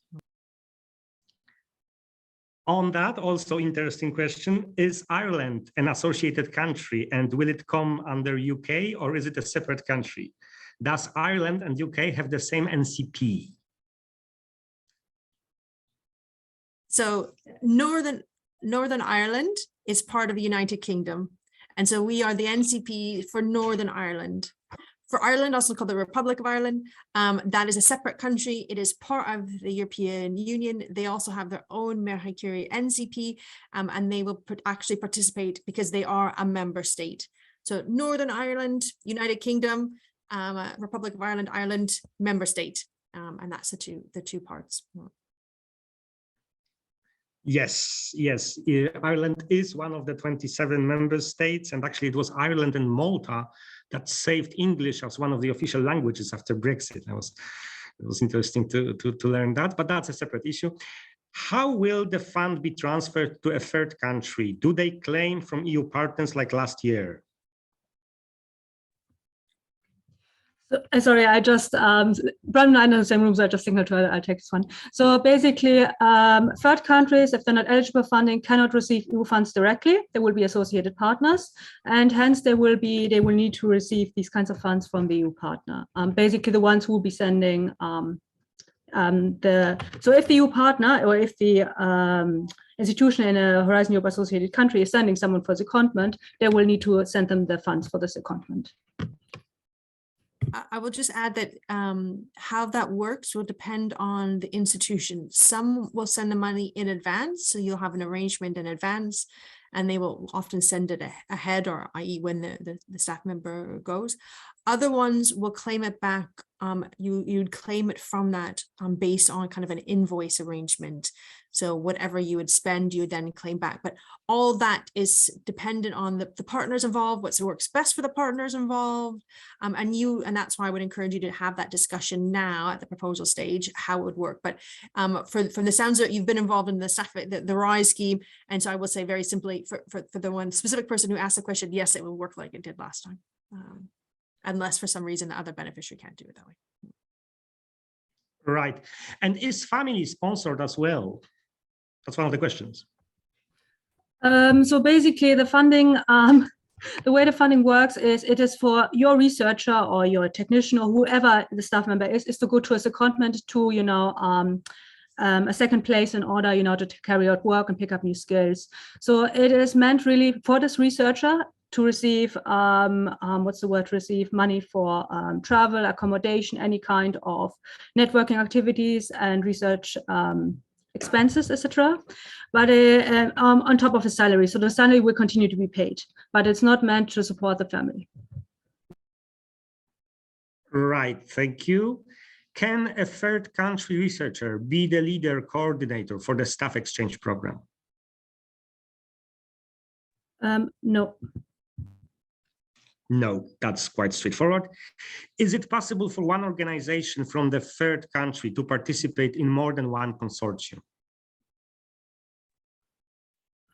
On that, also interesting question, is Ireland an associated country and will it come under UK or is it a separate country? Does Ireland and UK have the same NCP? So Northern Ireland is part of the United Kingdom. And so we are the NCP for Northern Ireland. For Ireland, also called the Republic of Ireland, that is a separate country. It is part of the European Union. They also have their own Marie Curie NCP, and they will actually participate because they are a member state. So Northern Ireland, United Kingdom, Republic of Ireland, Ireland, member state, and that's the two parts. Yes. Ireland is one of the 27 member states, and actually it was Ireland and Malta that saved English as one of the official languages after Brexit. It was interesting to learn that, but that's a separate issue. How will the fund be transferred to a third country? Do they claim from EU partners like last year? So, sorry, I just, Branwen, I know the same rooms, I just signaled to her, I'll take this one. So basically, third countries, if they're not eligible for funding, cannot receive EU funds directly. They will be associated partners, and hence they will need to receive these kinds of funds from the EU partner. Basically, the ones who will be sending so if the EU partner or if the institution in a Horizon Europe associated country is sending someone for secondment, they will need to send them the funds for the secondment. I will just add that how that works will depend on the institution. Some will send the money in advance, so you'll have an arrangement in advance, and they will often send it ahead, or i.e. when the staff member goes. Other ones will claim it back. You'd claim it from that based on kind of an invoice arrangement. So whatever you would spend, you would then claim back. But all that is dependent on the partners involved, what works best for the partners involved. And that's why I would encourage you to have that discussion now at the proposal stage, how it would work. But from the sounds that you've been involved in the RISE scheme. And so I will say very simply for the one specific person who asked the question, yes, it will work like it did last time. Unless for some reason the other beneficiary can't do it that way. Right. And is family sponsored as well? That's one of the questions. So basically the funding, the way the funding works is it is for your researcher or your technician or whoever the staff member is to go to a secondment to, a second place in order, to carry out work and pick up new skills. So it is meant really for this researcher to receive, receive money for travel, accommodation, any kind of networking activities and research expenses, etc. But on top of his salary. So the salary will continue to be paid, but it's not meant to support the family. Right, thank you. Can a third country researcher be the leader coordinator for the staff exchange program? No. No, that's quite straightforward. Is it possible for one organization from the third country to participate in more than one consortium?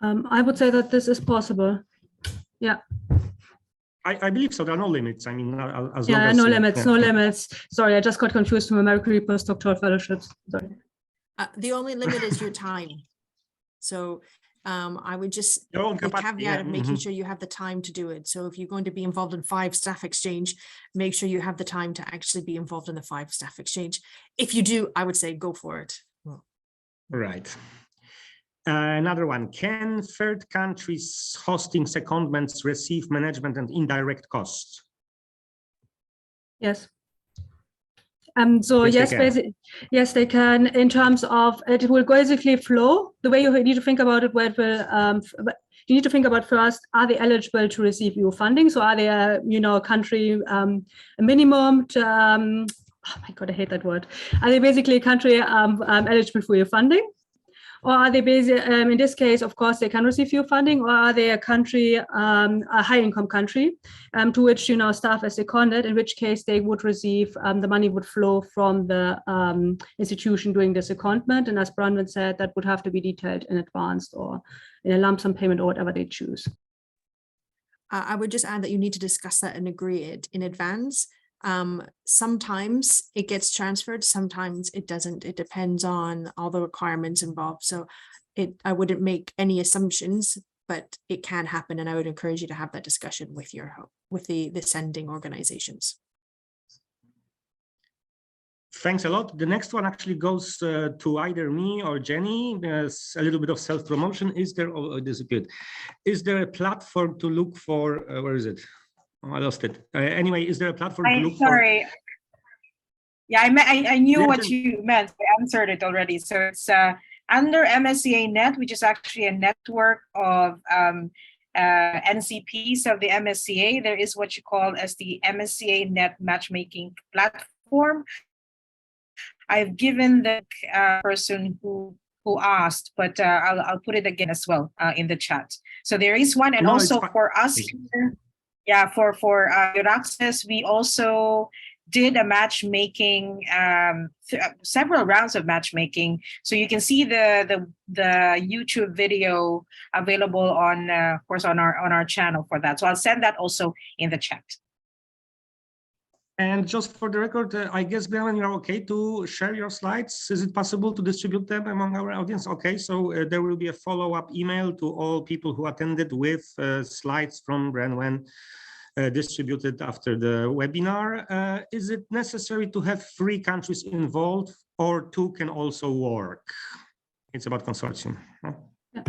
I would say that this is possible. Yeah. I believe so. There are no limits. I mean, as yeah, long as, no limits, yeah. no limits. Sorry, I just got confused from American postdoctoral fellowships. Sorry. The only limit is your time. So I would just the caveat of making sure you have the time to do it. So if you're going to be involved in 5 staff exchange, make sure you have the time to actually be involved in the 5 staff exchange. If you do, I would say go for it. Right. Another one, can third countries hosting secondments receive management and indirect costs? Yes. So yes, yes, they can. In terms of it will basically flow. The way you need to think about it, where it will, you need to think about first: are they eligible to receive EU funding? So are they a country a minimum? To, oh my God, I hate that word. Are they basically a country eligible for EU funding? Or are they in this case, of course, they can receive EU funding, or are they a country, a high-income country, to which staff is seconded, in which case they would receive, the money would flow from the institution doing the secondment, and as Branwen said, that would have to be detailed in advance or in a lump sum payment or whatever they choose. I would just add that you need to discuss that and agree it in advance. Sometimes it gets transferred, sometimes it doesn't. It depends on all the requirements involved. So I wouldn't make any assumptions, but it can happen. And I would encourage you to have that discussion with the sending organizations. Thanks a lot. The next one actually goes to either me or Jenny. There's a little bit of self-promotion. Is there, oh, this is good. Is there a platform to look for, where is it? Oh, I lost it. Anyway, is there a platform to look for? Yeah, I knew what you meant. I answered it already. So it's under MSCA Net, which is actually a network of NCPs of the MSCA. There is what you call as the MSCA Net matchmaking platform. I've given the person who asked, but I'll put it again as well in the chat. So there is one, and also for us here. Yeah, for your access, we also did a matchmaking, several rounds of matchmaking. So you can see the YouTube video available on, of course, on our channel for that. So I'll send that also in the chat. And just for the record, I guess, Branwen, you're okay to share your slides. Is it possible to distribute them among our audience? Okay, so there will be a follow-up email to all people who attended with slides from Branwen distributed after the webinar. Is it necessary to have 3 countries involved, or 2 can also work? It's about consortium. Huh? Yeah.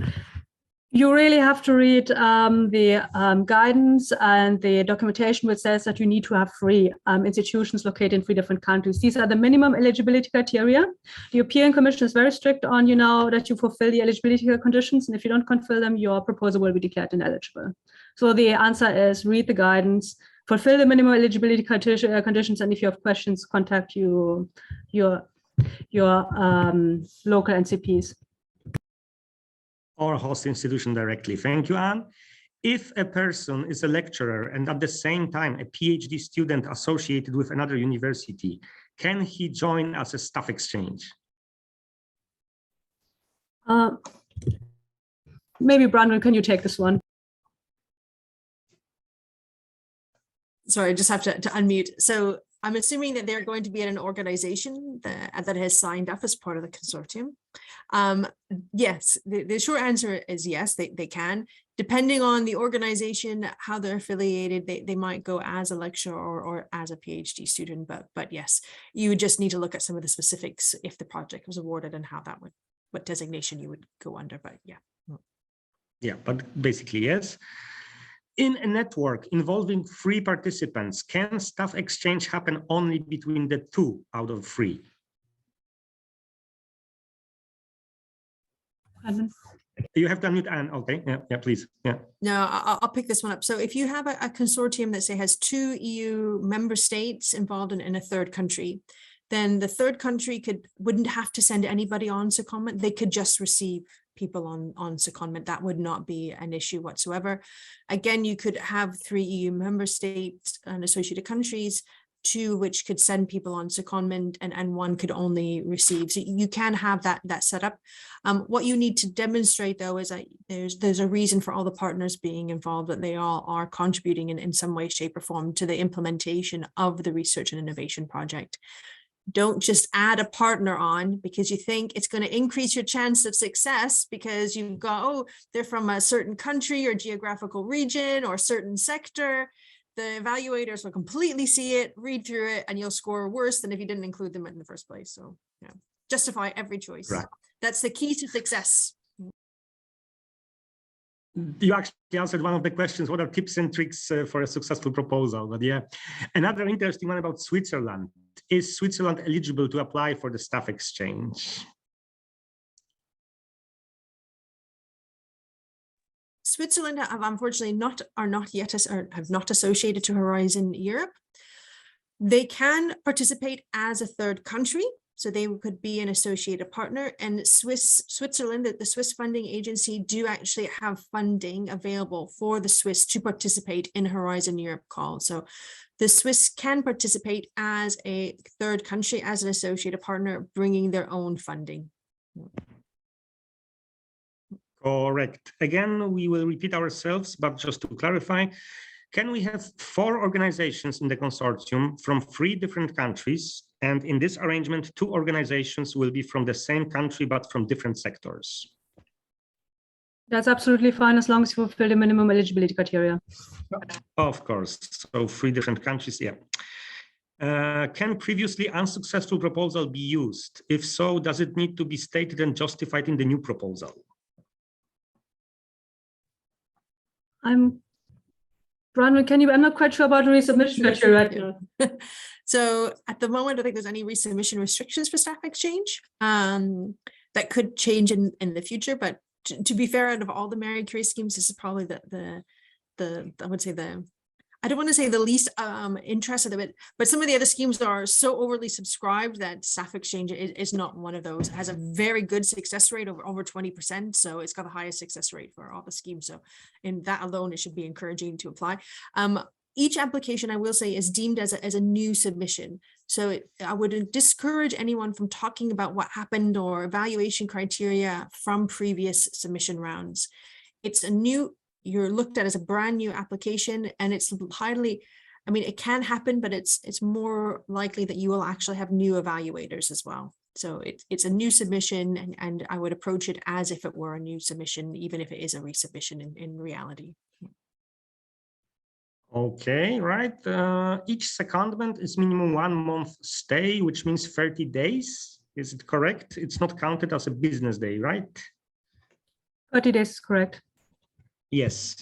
You really have to read the guidance and the documentation, which says that you need to have 3 institutions located in 3 different countries. These are the minimum eligibility criteria. The European Commission is very strict on, that you fulfill the eligibility conditions, and if you don't fulfill them, your proposal will be declared ineligible. So the answer is read the guidance, fulfill the minimum eligibility conditions, and if you have questions, contact your local NCPs. or host institution directly. Thank you, Anne. If a person is a lecturer and at the same time a PhD student associated with another university, can he join as a staff exchange? Maybe Branwen, can you take this one? Sorry, I just have to unmute. So I'm assuming that they're going to be at an organization that has signed up as part of the consortium. Yes, the short answer is yes, they can. Depending on the organization, how they're affiliated, they might go as a lecturer or as a PhD student, but yes, you would just need to look at some of the specifics if the project was awarded and how that would, what designation you would go under, but yeah. Yeah, but basically, yes. In a network involving 3 participants, can staff exchange happen only between the 2 out of 3? You have to unmute Anne. Okay, yeah, please. Yeah. No, I'll pick this one up. So if you have a consortium that say has 2 EU member states involved in a third country, then the third country wouldn't have to send anybody on secondment. They could just receive people on secondment. That would not be an issue whatsoever. Again, you could have 3 EU member states and associated countries, 2 which could send people on secondment and 1 could only receive. So you can have that set up. What you need to demonstrate though is that there's a reason for all the partners being involved, that they all are contributing in some way, shape or form to the implementation of the research and innovation project. Don't just add a partner on because you think it's going to increase your chance of success because you've got, oh, they're from a certain country or geographical region or certain sector. The evaluators will completely see it, read through it, and you'll score worse than if you didn't include them in the first place. So yeah, justify every choice. Right. That's the key to success. You actually answered one of the questions, what are tips and tricks for a successful proposal? But yeah, another interesting one about Switzerland. Is Switzerland eligible to apply for the staff exchange? Switzerland have unfortunately have not associated to Horizon Europe. They can participate as a third country, so they could be an associated partner. And Switzerland, the Swiss funding agency, do actually have funding available for the Swiss to participate in Horizon Europe call. So the Swiss can participate as a third country, as an associated partner, bringing their own funding. Correct. Again, we will repeat ourselves, but just to clarify, can we have 4 organizations in the consortium from 3 different countries? And in this arrangement, 2 organizations will be from the same country, but from different sectors. That's absolutely fine as long as you fulfill the minimum eligibility criteria. Of course. So 3 different countries, yeah. Can previously unsuccessful proposal be used? If so, does it need to be stated and justified in the new proposal? Branwen, I'm not quite sure about the resubmission criteria. So at the moment, I think there's any resubmission restrictions for staff exchange that could change in the future. But to be fair, out of all the Marie Curie schemes, this is probably I would say I don't want to say the least interested of it, but some of the other schemes are so overly subscribed that staff exchange is not one of those. It has a very good success rate over 20%. So it's got the highest success rate for all the schemes. So in that alone, it should be encouraging to apply. Each application, I will say, is deemed as a new submission. So I would discourage anyone from talking about what happened or evaluation criteria from previous submission rounds. You're looked at as a brand new application, and it's highly, I mean, it can happen, but it's more likely that you will actually have new evaluators as well. So it's a new submission, and I would approach it as if it were a new submission, even if it is a resubmission in reality. Okay, right. Each secondment is minimum 1 month stay, which means 30 days. Is it correct? It's not counted as a business day, right? 30 days is correct. Yes.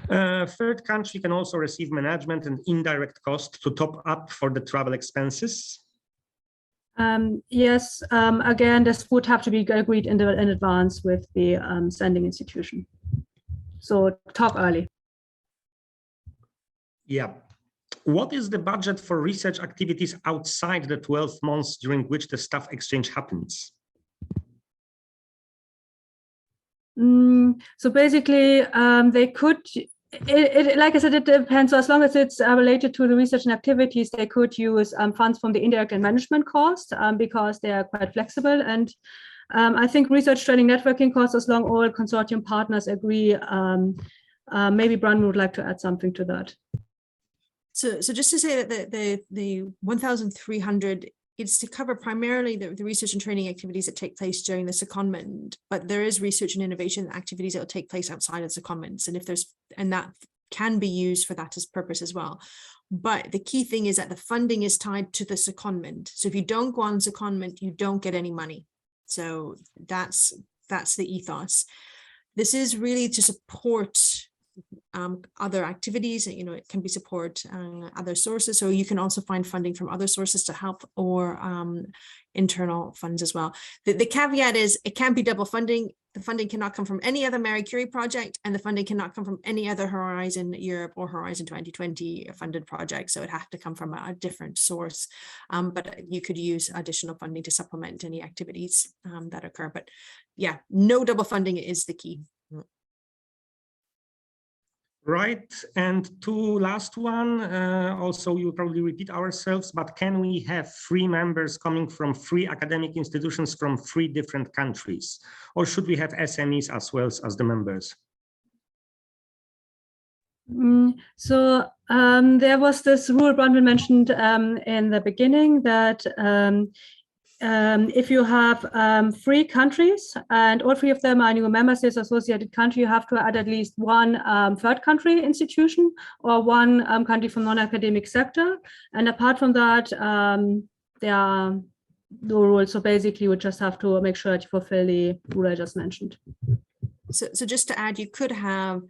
Third country can also receive management and indirect cost to top up for the travel expenses. Yes, again, this would have to be agreed in advance with the sending institution. So talk early. Yeah. What is the budget for research activities outside the 12 months during which the staff exchange happens? So basically, they could, like I said, it depends. So as long as it's related to the research and activities, they could use funds from the indirect and management cost because they are quite flexible. And I think research training networking costs, as long all consortium partners agree. Maybe Branwen would like to add something to that. So just to say that the 1,300, it's to cover primarily the research and training activities that take place during the secondment, but there is research and innovation activities that will take place outside of secondments, and that can be used for that as purpose as well. But the key thing is that the funding is tied to the secondment. So if you don't go on secondment, you don't get any money. So that's the ethos. This is really to support other activities, it can be support other sources. So you can also find funding from other sources to help, or internal funds as well. The caveat is it can't be double funding. The funding cannot come from any other Marie Curie project, and the funding cannot come from any other Horizon Europe or Horizon 2020 funded project. So it has to come from a different source. But you could use additional funding to supplement any activities that occur. But yeah, no double funding is the key. Right, and last one, also we will probably repeat ourselves, but can we have 3 members coming from 3 academic institutions from 3 different countries? Or should we have SMEs as well as the members? So there was this rule Branwen mentioned in the beginning that if you have 3 countries and all 3 of them are new member states associated country, you have to add at least 1 third country institution or 1 country from non-academic sector. And apart from that, there are no rules. So basically, you just have to make sure that you fulfill the rule I just mentioned. So just to add, you could have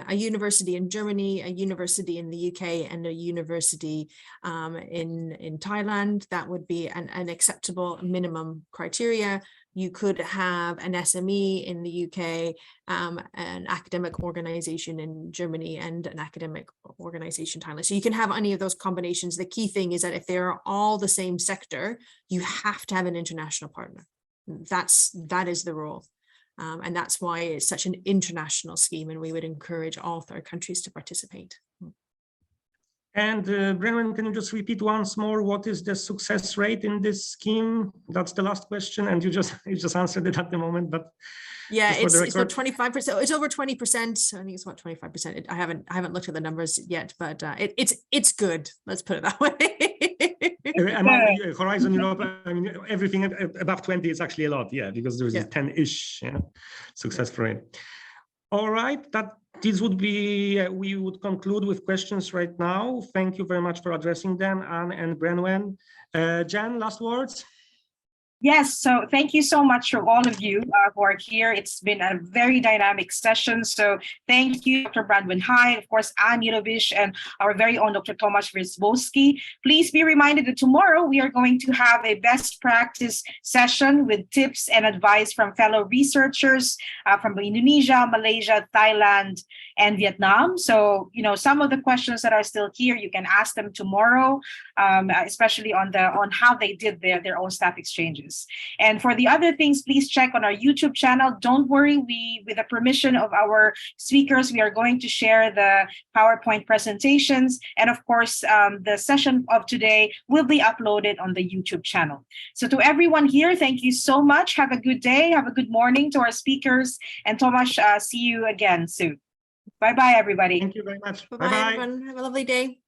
a university in Germany, a university in the UK, and a university in Thailand. That would be an acceptable minimum criteria. You could have an SME in the UK, an academic organization in Germany, and an academic organization in Thailand. So you can have any of those combinations. The key thing is that if they're all the same sector, you have to have an international partner. That is the rule. And that's why it's such an international scheme, and we would encourage all third countries to participate. And Branwen, can you just repeat once more, what is the success rate in this scheme? That's the last question, and you just answered it at the moment, but yeah, it's about 25%. It's over 20%. I think it's about 25%. I haven't looked at the numbers yet, but it's good. Let's put it that way. Among Horizon Europe, I mean, everything above 20 is actually a lot, yeah, because there's a 10-ish success rate. All right, this would be, we would conclude with questions right now. Thank you very much for addressing them, Anne and Branwen. Jan, last words? Yes, so thank you so much for all of you who are here. It's been a very dynamic session. So thank you, Dr. Branwen Hai, of course, Anne Nierobisch, and our very own Dr. Tomasz Wierzbowski. Please be reminded that tomorrow we are going to have a best practice session with tips and advice from fellow researchers from Indonesia, Malaysia, Thailand, and Vietnam. So, some of the questions that are still here, you can ask them tomorrow, especially on how they did their own staff exchanges. And for the other things, please check on our YouTube channel. Don't worry, with the permission of our speakers, we are going to share the PowerPoint presentations. And of course, the session of today will be uploaded on the YouTube channel. So to everyone here, thank you so much. Have a good day. Have a good morning to our speakers. And Tomasz, see you again soon. Bye-bye, everybody. Thank you very much. Bye-bye, everyone. Have a lovely day.